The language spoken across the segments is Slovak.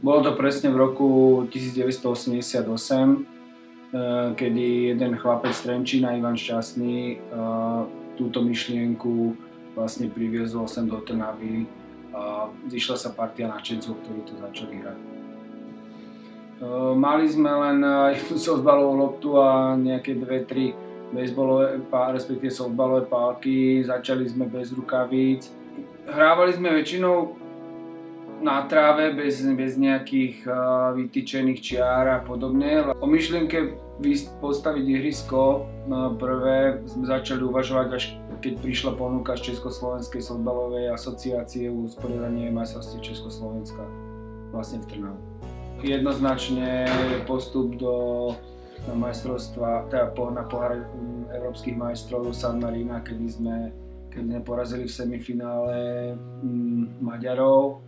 Bolo to presne v roku 1988, kedy jeden chlapec z Trenčína, Ivan Šťastný, túto myšlienku vlastne priviezol sem do Trnavy a zišla sa partia nadšencov, ktorí to začali hrať. Mali sme len jednu softballovú loptu a nejaké 2-3 baseballové, respektíve softballové pálky, začali sme bez rukavíc. Hrávali sme väčšinou na tráve bez nejakých vytýčených čiar a podobne. O myšlienke postaviť ihrisko prvé sme začali uvažovať, až keď prišla ponuka z Československej softballovej asociácie o usporiadanie majstrovstiev Československa vlastne v Trnave. Jednoznačne postup na majstrovstva, teda na pohár európskych majstrov San Marina, keď sme porazili v semifinále Maďarov.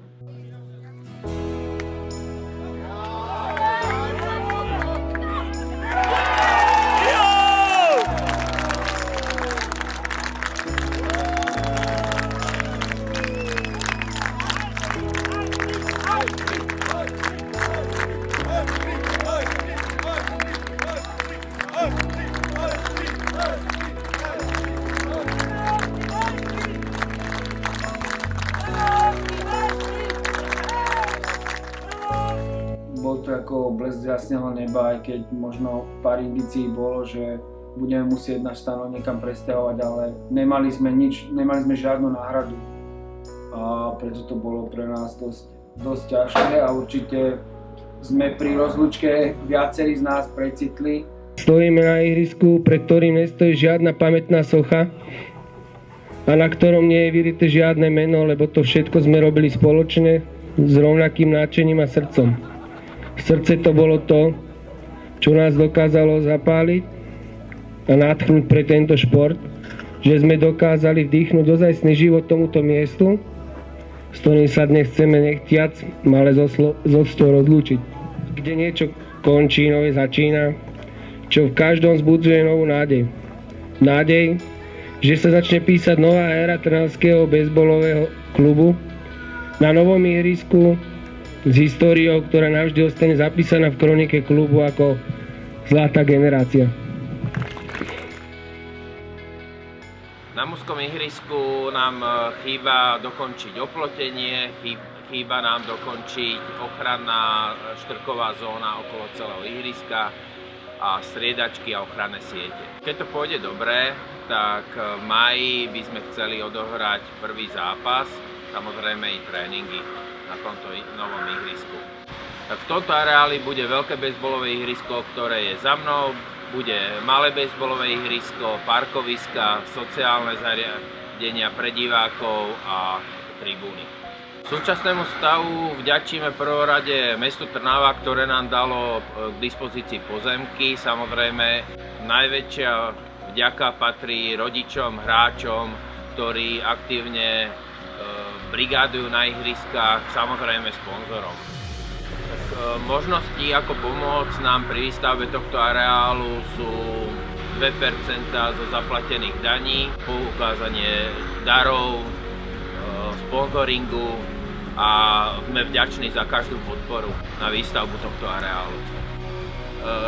Bol to ako blesk z jasného neba, aj keď možno pár indícií bolo, že budeme musieť náš stanov niekam presťahovať, ale nemali sme žiadnu náhradu. A preto to bolo pre nás dosť ťažké a určite sme pri rozlúčke viacerí z nás precitli. Stojíme na ihrisku, pred ktorým nestojí žiadna pamätná socha a na ktorom nie je vyrité žiadne meno, lebo to všetko sme robili spoločne s rovnakým nadšením a srdcom. Srdce to bolo to, čo nás dokázalo zapáliť a nadchnúť pre tento šport, že sme dokázali vdýchnuť ozajstný život tomuto miestu, s ktorým sa dnes chceme nechtiac, ale zo rozlúčiť. Kde niečo končí, nové začína, čo v každom vzbudzuje novú nádej. Nádej, že sa začne písať nová éra trnavského baseballového klubu na novom ihrisku, s históriou, ktorá navždy ostane zapísaná v kronike klubu ako zlatá generácia. Na mužskom ihrisku nám chýba dokončiť oplotenie, chýba nám dokončiť ochranná štrková zóna okolo celého ihriska a striedačky a ochranné siete. Keď to pôjde dobre, tak v máji by sme chceli odohrať prvý zápas, samozrejme i tréningy na tomto novom ihrisku. V tomto areáli bude veľké baseballové ihrisko, ktoré je za mnou, bude malé baseballové ihrisko, parkoviska, sociálne zariadenia pre divákov a tribúny. Súčasnému stavu vďačíme prvorade mestu Trnava, ktoré nám dalo k dispozícii pozemky. Samozrejme, najväčšia vďaka patrí rodičom, hráčom, ktorí aktívne brigádujú na ihriskách, samozrejme sponzorom. Možnosti, ako pomôcť nám pri výstavbe tohto areálu, sú 2% zo zaplatených daní, poukázanie darov, sponzoringu a sme vďační za každú podporu na výstavbu tohto areálu.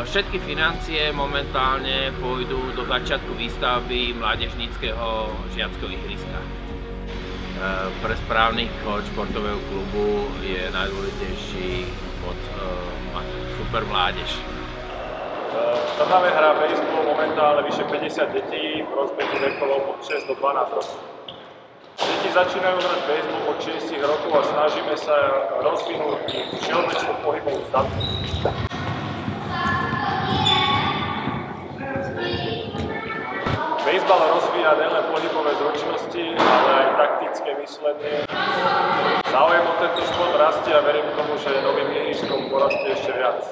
Všetky financie momentálne pôjdu do začiatku výstavby mládežníckeho žiackého ihriska. Pre správny chod športového klubu je najdôležitejší super mládež. V Trnave hrá baseball momentálne vyše 50 detí v rozmedzi vekov od 6 do 12 rokov. Deti začínajú hrať baseball od 6 rokov a snažíme sa rozvinúť ich všeobecnú pohybovú zdatnosť. Baseball rozvíja nielen pohybové zručnosti, ale aj taktické myslenie. Záujem o tento šport rastie a verím tomu, že novým ihriskom porastie ešte viac.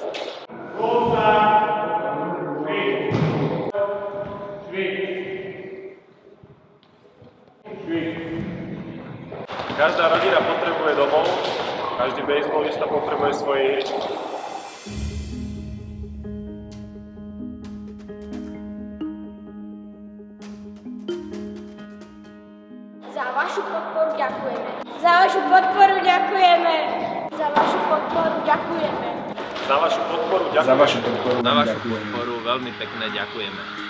Každá rodina potrebuje domov, každý baseballista potrebuje svoje ihrisko. Za vašu podporu ďakujeme. Za vašu podporu ďakujeme. Za vašu podporu ďakujeme. Za vašu podporu ďakujeme. Za vašu podporu Za vašu ďakujeme. podporu veľmi pekne ďakujeme.